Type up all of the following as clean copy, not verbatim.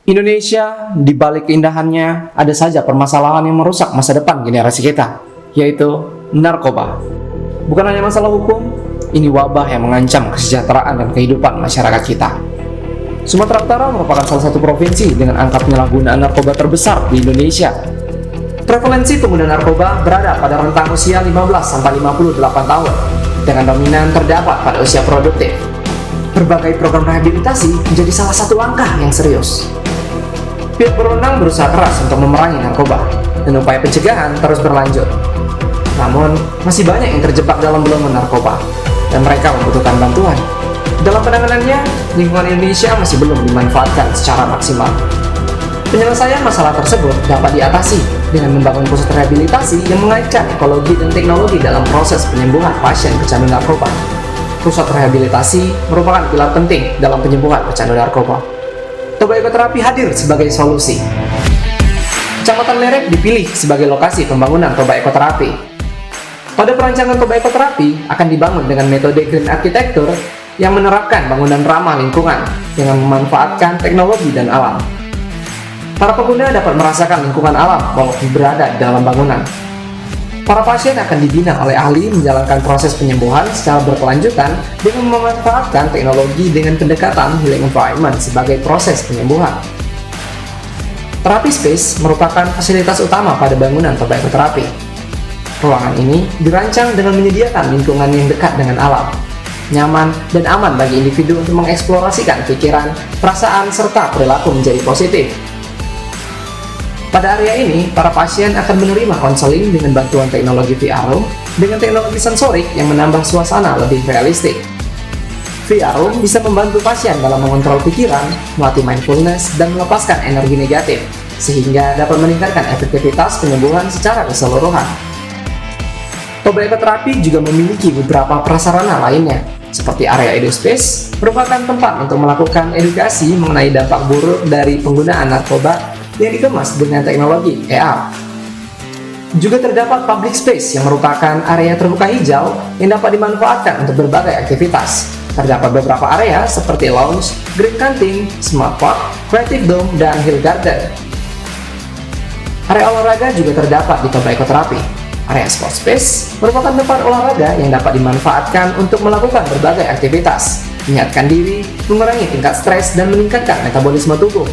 Indonesia, di balik keindahannya, ada saja permasalahan yang merusak masa depan generasi kita, yaitu narkoba. Bukan hanya masalah hukum, ini wabah yang mengancam kesejahteraan dan kehidupan masyarakat kita. Sumatera Utara merupakan salah satu provinsi dengan angka penyalahgunaan narkoba terbesar di Indonesia. Prevalensi pengguna narkoba berada pada rentang usia 15-58 tahun, dengan dominan terdapat pada usia produktif. Berbagai program rehabilitasi menjadi salah satu langkah yang serius. Pihak berwenang berusaha keras untuk memerangi narkoba, dan upaya pencegahan terus berlanjut. Namun, masih banyak yang terjebak dalam belenggu narkoba, dan mereka membutuhkan bantuan. Dalam penanganannya, lingkungan Indonesia masih belum dimanfaatkan secara maksimal. Penyelesaian masalah tersebut dapat diatasi dengan membangun pusat rehabilitasi yang mengaitkan ekologi dan teknologi dalam proses penyembuhan pasien pecandu narkoba. Pusat rehabilitasi merupakan pilar penting dalam penyembuhan pecandu narkoba. Toba Ekoterapi hadir sebagai solusi. Kecamatan Lerek dipilih sebagai lokasi pembangunan Toba Ekoterapi. Pada perancangan Toba Ekoterapi akan dibangun dengan metode green architecture yang menerapkan bangunan ramah lingkungan dengan memanfaatkan teknologi dan alam. Para pengguna dapat merasakan lingkungan alam walaupun berada di dalam bangunan. Para pasien akan dibina oleh ahli menjalankan proses penyembuhan secara berkelanjutan dengan memanfaatkan teknologi dengan pendekatan healing environment sebagai proses penyembuhan. Terapi space merupakan fasilitas utama pada bangunan Toba Ekoterapi. Ruangan ini dirancang dengan menyediakan lingkungan yang dekat dengan alam, nyaman dan aman bagi individu untuk mengeksplorasikan pikiran, perasaan, serta perilaku menjadi positif. Pada area ini, para pasien akan menerima konseling dengan bantuan teknologi VR Room dengan teknologi sensorik yang menambah suasana lebih realistik. VR Room bisa membantu pasien dalam mengontrol pikiran, melatih mindfulness, dan melepaskan energi negatif, sehingga dapat meningkatkan efektivitas penyembuhan secara keseluruhan. Toba Ekoterapi juga memiliki beberapa prasarana lainnya, seperti area EduSpace, merupakan tempat untuk melakukan edukasi mengenai dampak buruk dari penggunaan narkoba yang dikemas dengan teknologi AR. Juga terdapat public space yang merupakan area terbuka hijau yang dapat dimanfaatkan untuk berbagai aktivitas. Terdapat beberapa area seperti lounge, green canteen, smart park, creative dome, dan hill garden. Area olahraga juga terdapat di Toba Ekoterapi. Area sport space merupakan tempat olahraga yang dapat dimanfaatkan untuk melakukan berbagai aktivitas, menyehatkan diri, mengurangi tingkat stres, dan meningkatkan metabolisme tubuh.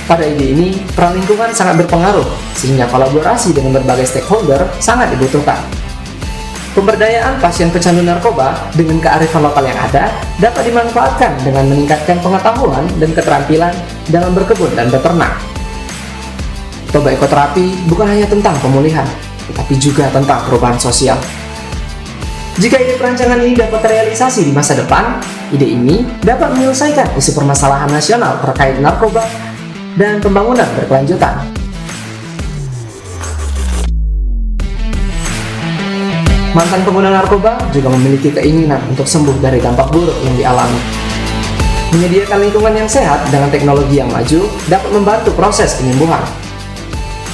Pada ide ini, peran lingkungan sangat berpengaruh, sehingga kolaborasi dengan berbagai stakeholder sangat dibutuhkan. Pemberdayaan pasien pecandu narkoba dengan kearifan lokal yang ada dapat dimanfaatkan dengan meningkatkan pengetahuan dan keterampilan dalam berkebun dan beternak. Toba Ekoterapi bukan hanya tentang pemulihan, tetapi juga tentang perubahan sosial. Jika ide perancangan ini dapat terrealisasi di masa depan, ide ini dapat menyelesaikan isu permasalahan nasional terkait narkoba dan pembangunan berkelanjutan. Mantan pengguna narkoba juga memiliki keinginan untuk sembuh dari dampak buruk yang dialami. Menyediakan lingkungan yang sehat dengan teknologi yang maju dapat membantu proses penyembuhan.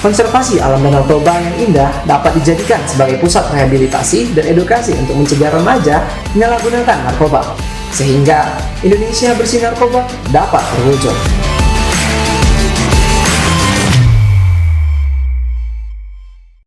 Konservasi alam Danau Toba yang indah dapat dijadikan sebagai pusat rehabilitasi dan edukasi untuk mencegah remaja menyalahgunakan narkoba, sehingga Indonesia bersih narkoba dapat terwujud.